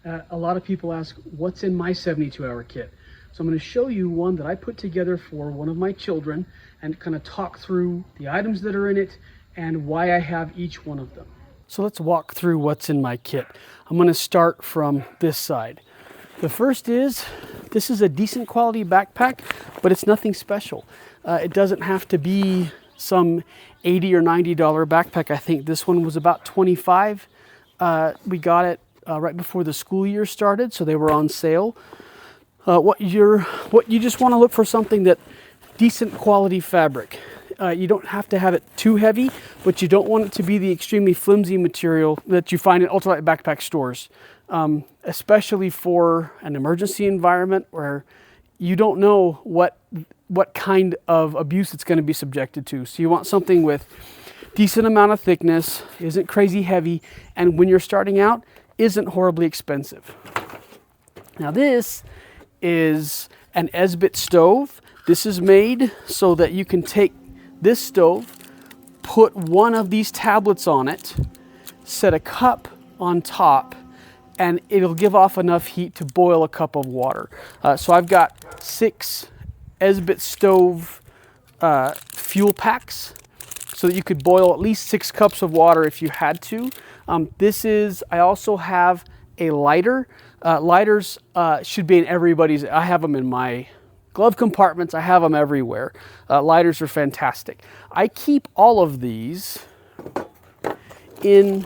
A lot of people ask, what's in my 72-hour kit? So I'm going to show you one that I put together for one of my children and kind of talk through the items that are in it and why I have each one of them. So let's walk through what's in my kit. I'm going to start from this side. The first is, this is a decent quality backpack, but it's nothing special. It doesn't have to be some $80 or $90 backpack. I think this one was about $25. We got it right before the school year started, so they were on sale. What you just want to look for something that decent quality fabric. You don't have to have it too heavy, but you don't want it to be the extremely flimsy material that you find in ultralight backpack stores, especially for an emergency environment where you don't know what kind of abuse it's going to be subjected to. So you want something with decent amount of thickness, isn't crazy heavy, and when you're starting out, isn't horribly expensive. Now this is an Esbit stove. This is made so that you can take this stove, put one of these tablets on it, set a cup on top, and it'll give off enough heat to boil a cup of water. So I've got 6 Esbit stove fuel packs so that you could boil at least 6 cups of water if you had to. I also have a lighter. Lighters should be in everybody's. I have them in my glove compartments. I have them everywhere. Lighters are fantastic. I keep all of these in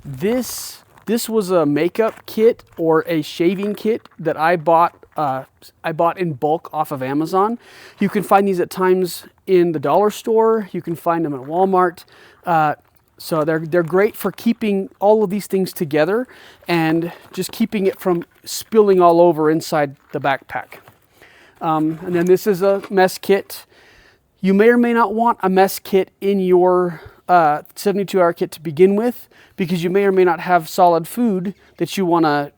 this. This was a makeup kit or a shaving kit that I bought in bulk off of Amazon. You can find these at times in the dollar store. You can find them at Walmart. So they're great for keeping all of these things together and just keeping it from spilling all over inside the backpack. And then this is a mess kit. You may or may not want a mess kit in your 72-hour kit to begin with, because you may or may not have solid food that you want to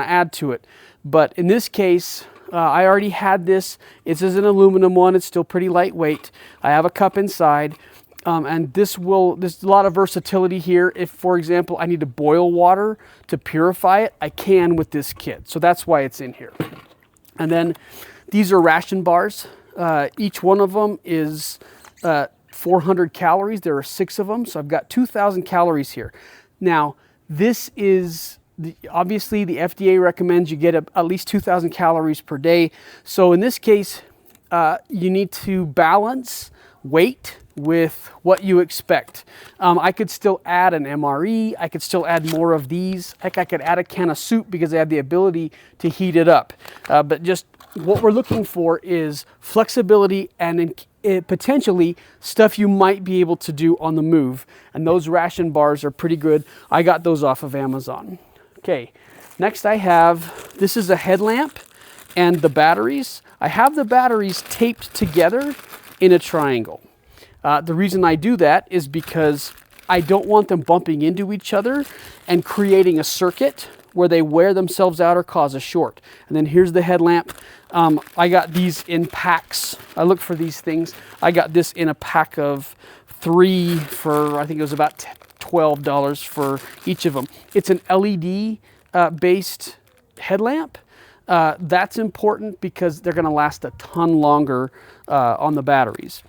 add to it. But in this case, I already had this. This is an aluminum one. It's still pretty lightweight. I have a cup inside. And there's a lot of versatility here. If, for example, I need to boil water to purify it, I can with this kit. So that's why it's in here. And then these are ration bars. Each one of them is 400 calories. There are 6 of them. So I've got 2,000 calories here. Now, this is, obviously the FDA recommends you get at least 2,000 calories per day. So in this case, you need to balance weight with what you expect. I could still add an MRE. I could still add more of these. Heck, I could add a can of soup because they have the ability to heat it up. But just what we're looking for is flexibility and potentially stuff you might be able to do on the move. And those ration bars are pretty good. I got those off of Amazon. Okay, next this is a headlamp and the batteries. I have the batteries taped together in a triangle. The reason I do that is because I don't want them bumping into each other and creating a circuit where they wear themselves out or cause a short. And then here's the headlamp. I got these in packs. I look for these things. I got this in a pack of 3 for, I think it was about $12 for each of them. It's an LED based headlamp. That's important because they're going to last a ton longer on the batteries.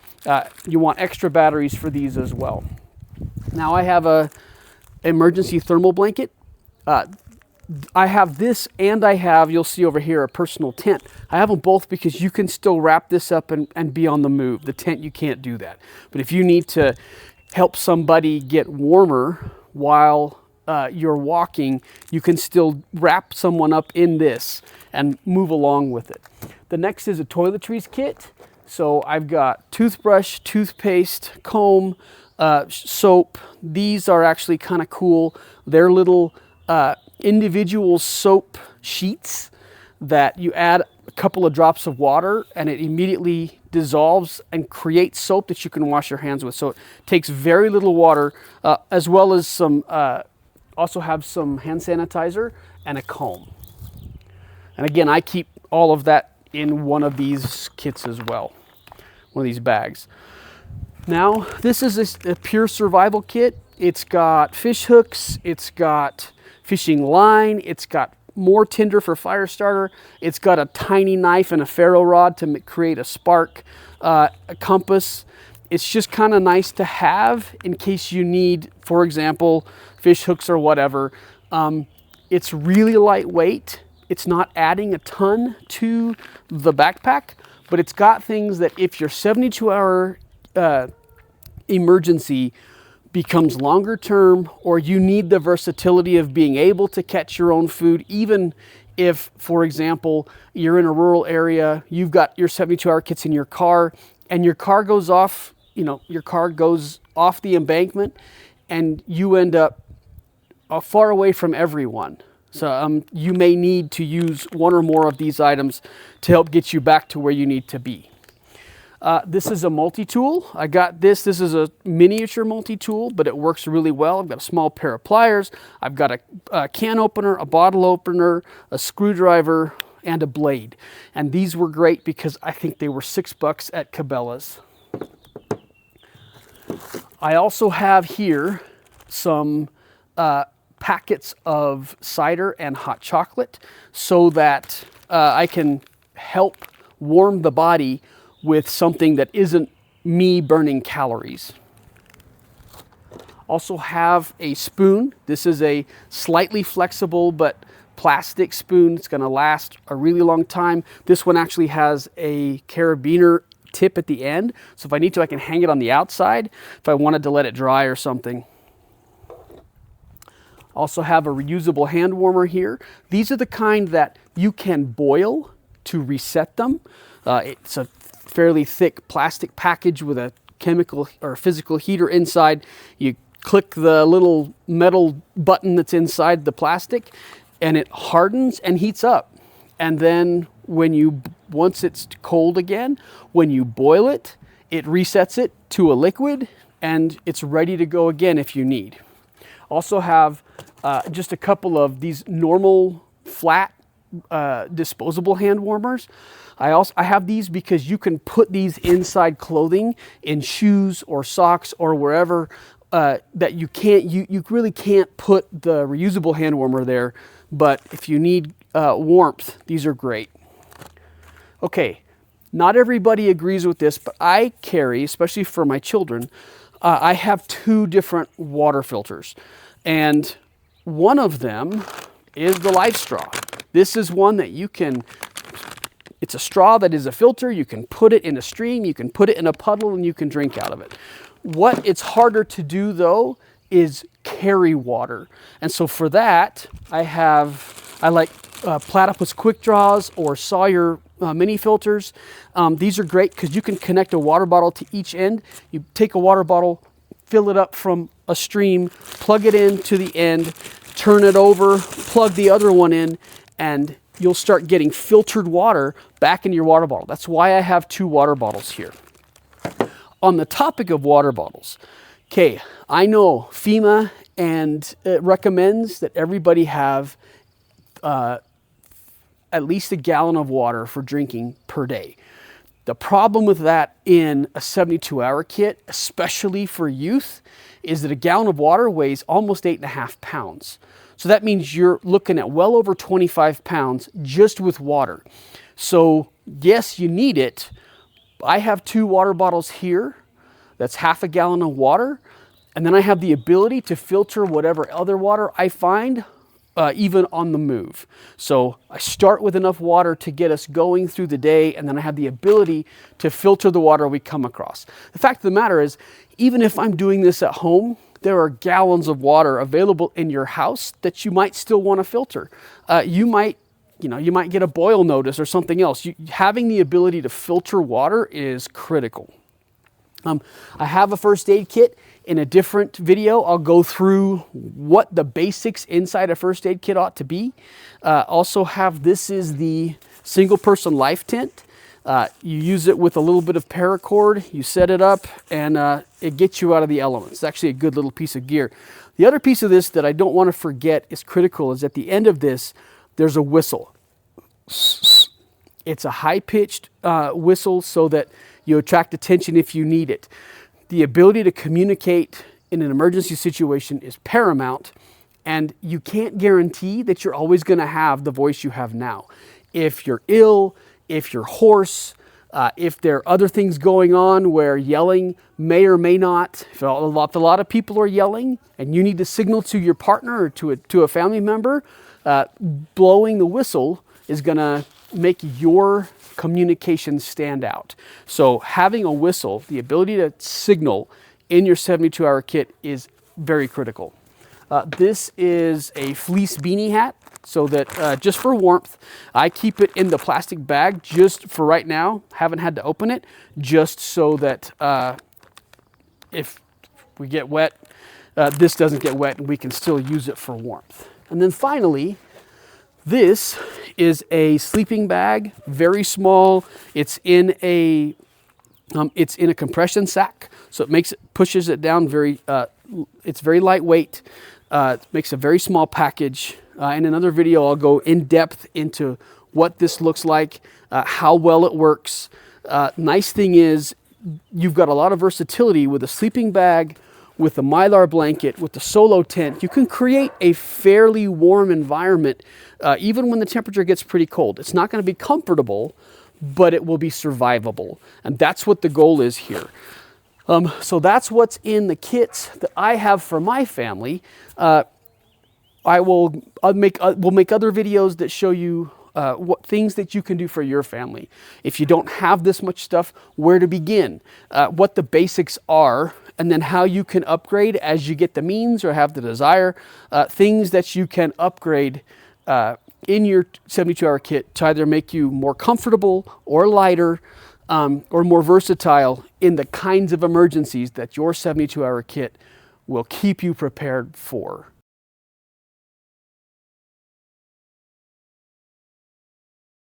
You want extra batteries for these as well. Now I have a emergency thermal blanket. I have this, and I have, you'll see over here, a personal tent. I have them both because you can still wrap this up and be on the move. The tent, you can't do that. But if you need to help somebody get warmer while you're walking, you can still wrap someone up in this and move along with it. The next is a toiletries kit. So I've got toothbrush, toothpaste, comb, soap. These are actually kind of cool. They're little individual soap sheets that you add a couple of drops of water and it immediately dissolves and creates soap that you can wash your hands with. So it takes very little water, as well as some, also have some hand sanitizer and a comb. And again, I keep all of that in one of these kits as well, one of these bags. Now, this is a pure survival kit. It's got fish hooks, it's got fishing line. It's got more tinder for fire starter. It's got a tiny knife and a ferro rod to create a spark, a compass. It's just kind of nice to have in case you need, for example, fish hooks or whatever. It's really lightweight. It's not adding a ton to the backpack, but it's got things that if your 72-hour emergency becomes longer term, or you need the versatility of being able to catch your own food, even if, for example, you're in a rural area, you've got your 72-hour kits in your car, and your car goes off, your car goes off the embankment, and you end up far away from everyone. So you may need to use one or more of these items to help get you back to where you need to be. This is a multi-tool. I got this. This is a miniature multi-tool, but it works really well. I've got a small pair of pliers. I've got a can opener, a bottle opener, a screwdriver, and a blade. And these were great because I think they were $6 at Cabela's. I also have here some packets of cider and hot chocolate so that I can help warm the body with something that isn't me burning calories. Also have a spoon. This is a slightly flexible but plastic spoon. It's going to last a really long time. This one actually has a carabiner tip at the end, so if I need to, I can hang it on the outside if I wanted to let it dry or something. Also have a reusable hand warmer here. These are the kind that you can boil to reset them. It's a fairly thick plastic package with a chemical or physical heater inside. You click the little metal button that's inside the plastic and it hardens and heats up. And then once it's cold again, when you boil it, it resets it to a liquid and it's ready to go again if you need. Also have just a couple of these normal flat disposable hand warmers. I have these because you can put these inside clothing, in shoes or socks or wherever that you really can't put the reusable hand warmer there, but if you need warmth, these are great. Okay, not everybody agrees with this, but I carry, especially for my children, I have 2 different water filters, and one of them is the LifeStraw. This is one that it's a straw that is a filter. You can put it in a stream, you can put it in a puddle, and you can drink out of it. What it's harder to do though is carry water. And so for that, I like Platypus Quick Draws or Sawyer mini filters. These are great because you can connect a water bottle to each end. You take a water bottle, fill it up from a stream, plug it in to the end, turn it over, plug the other one in, and you'll start getting filtered water back in your water bottle. That's why I have 2 water bottles here. On the topic of water bottles, okay, I know FEMA and it recommends that everybody have at least a gallon of water for drinking per day. The problem with that in a 72-hour kit, especially for youth, is that a gallon of water weighs almost 8.5 pounds. So that means you're looking at well over 25 pounds just with water. So yes, you need it. I have 2 water bottles here. That's half a gallon of water. And then I have the ability to filter whatever other water I find, even on the move. So I start with enough water to get us going through the day, and then I have the ability to filter the water we come across. The fact of the matter is, even if I'm doing this at home, there are gallons of water available in your house that you might still want to filter. You might get a boil notice or something else. Having the ability to filter water is critical. I have a first aid kit. In a different video, I'll go through what the basics inside a first aid kit ought to be. Also have, this is the single person life tent. You use it with a little bit of paracord, you set it up, and it gets you out of the elements. It's actually a good little piece of gear. The other piece of this that I don't want to forget is critical is at the end of this, there's a whistle. It's a high-pitched whistle so that you attract attention if you need it. The ability to communicate in an emergency situation is paramount, And you can't guarantee that you're always going to have the voice you have now. If you're ill, if you're hoarse, if there are other things going on where yelling may or may not, if a lot of people are yelling and you need to signal to your partner or to a family member, blowing the whistle is going to make your communication stand out. So having a whistle, the ability to signal in your 72-hour kit is very critical. This is a fleece beanie hat, so that just for warmth, I keep it in the plastic bag just for right now. Haven't had to open it, just so that if we get wet, this doesn't get wet and we can still use it for warmth. And then finally, this is a sleeping bag, very small. It's in a compression sack, so it pushes it down very. It's very lightweight. It makes a very small package. In another video, I'll go in depth into what this looks like, how well it works. Nice thing is, you've got a lot of versatility with a sleeping bag, with a Mylar blanket, with the solo tent. You can create a fairly warm environment, even when the temperature gets pretty cold. It's not going to be comfortable, but it will be survivable. And that's what the goal is here. So that's what's in the kits that I have for my family. We'll make other videos that show you what things that you can do for your family. If you don't have this much stuff, where to begin, what the basics are, and then how you can upgrade as you get the means or have the desire, things that you can upgrade in your 72-hour kit to either make you more comfortable or lighter, or more versatile in the kinds of emergencies that your 72-hour kit will keep you prepared for.